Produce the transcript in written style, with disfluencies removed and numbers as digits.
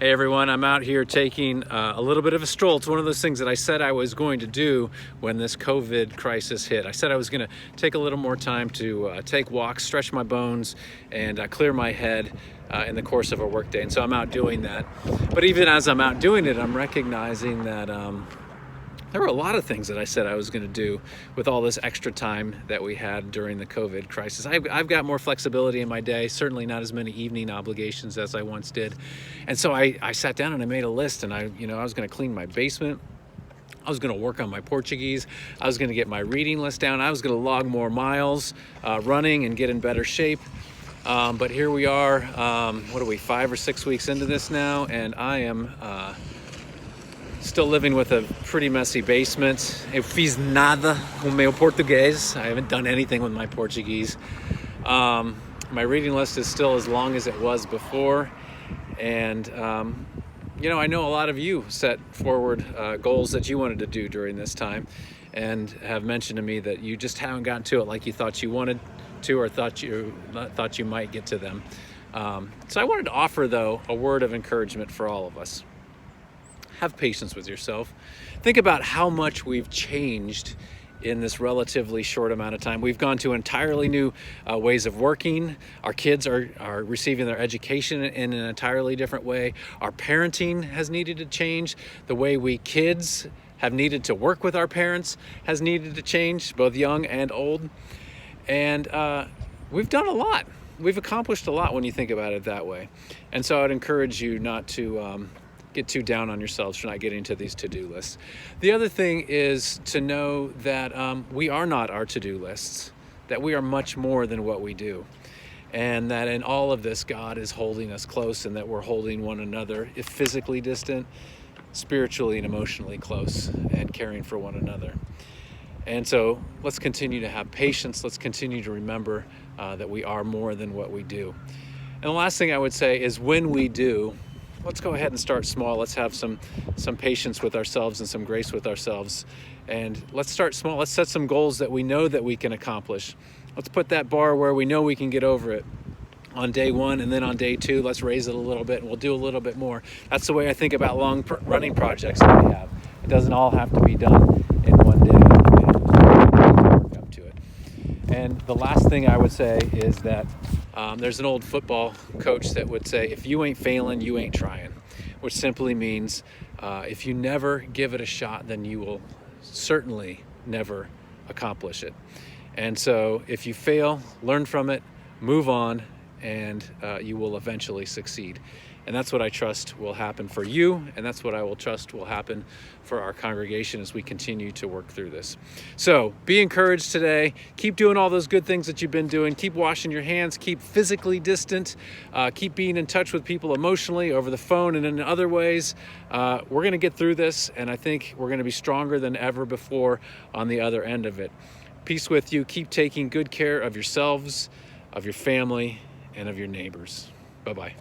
Hey everyone, I'm out here taking a little bit of a stroll. It's one of those things that I said I was going to do when this COVID crisis hit. I said I was going to take a little more time to take walks, stretch my bones, and clear my head in the course of a workday. And so I'm out doing that. But even as I'm out doing it, I'm recognizing that there were a lot of things that I said I was going to do with all this extra time that we had during the COVID crisis. I've got more flexibility in my day, certainly not as many evening obligations as I once did. And so I sat down and I made a list, and I was going to clean my basement. I was going to work on my Portuguese. I was going to get my reading list down. I was going to log more miles running and get in better shape. But here we are, 5 or 6 weeks into this now, and I am still living with a pretty messy basement. Eu fiz nada com meu português. I haven't done anything with my Portuguese. My reading list is still as long as it was before. And, I know a lot of you set forward goals that you wanted to do during this time and have mentioned to me that you just haven't gotten to it like you thought you wanted to or thought you might get to them. So I wanted to offer, though, a word of encouragement for all of us. Have patience with yourself. Think about how much we've changed in this relatively short amount of time. We've gone to entirely new ways of working. Our kids are receiving their education in an entirely different way. Our parenting has needed to change. The way we kids have needed to work with our parents has needed to change, both young and old. And we've done a lot. We've accomplished a lot when you think about it that way. And so I'd encourage you not to get too down on yourselves for not getting to these to-do lists. The other thing is to know that we are not our to-do lists, that we are much more than what we do, and that in all of this, God is holding us close, and that we're holding one another, if physically distant, spiritually and emotionally close, and caring for one another. And so let's continue to have patience. Let's continue to remember that we are more than what we do. And the last thing I would say is when we do, let's go ahead and start small. Let's have some patience with ourselves and some grace with ourselves. And let's start small. Let's set some goals that we know that we can accomplish. Let's put that bar where we know we can get over it on day one, and then on day two, let's raise it a little bit and we'll do a little bit more. That's the way I think about long running projects that we have. It doesn't all have to be done in one day. And work up to it. And the last thing I would say is that there's an old football coach that would say, if you ain't failing, you ain't trying, which simply means if you never give it a shot, then you will certainly never accomplish it. And so if you fail, learn from it, move on, and you will eventually succeed. And that's what I trust will happen for you, and that's what I will trust will happen for our congregation as we continue to work through this. So be encouraged today. Keep doing all those good things that you've been doing. Keep washing your hands. Keep physically distant. Keep being in touch with people emotionally over the phone and in other ways. We're going to get through this, and I think we're going to be stronger than ever before on the other end of it. Peace with you. Keep taking good care of yourselves, of your family, and of your neighbors. Bye-bye.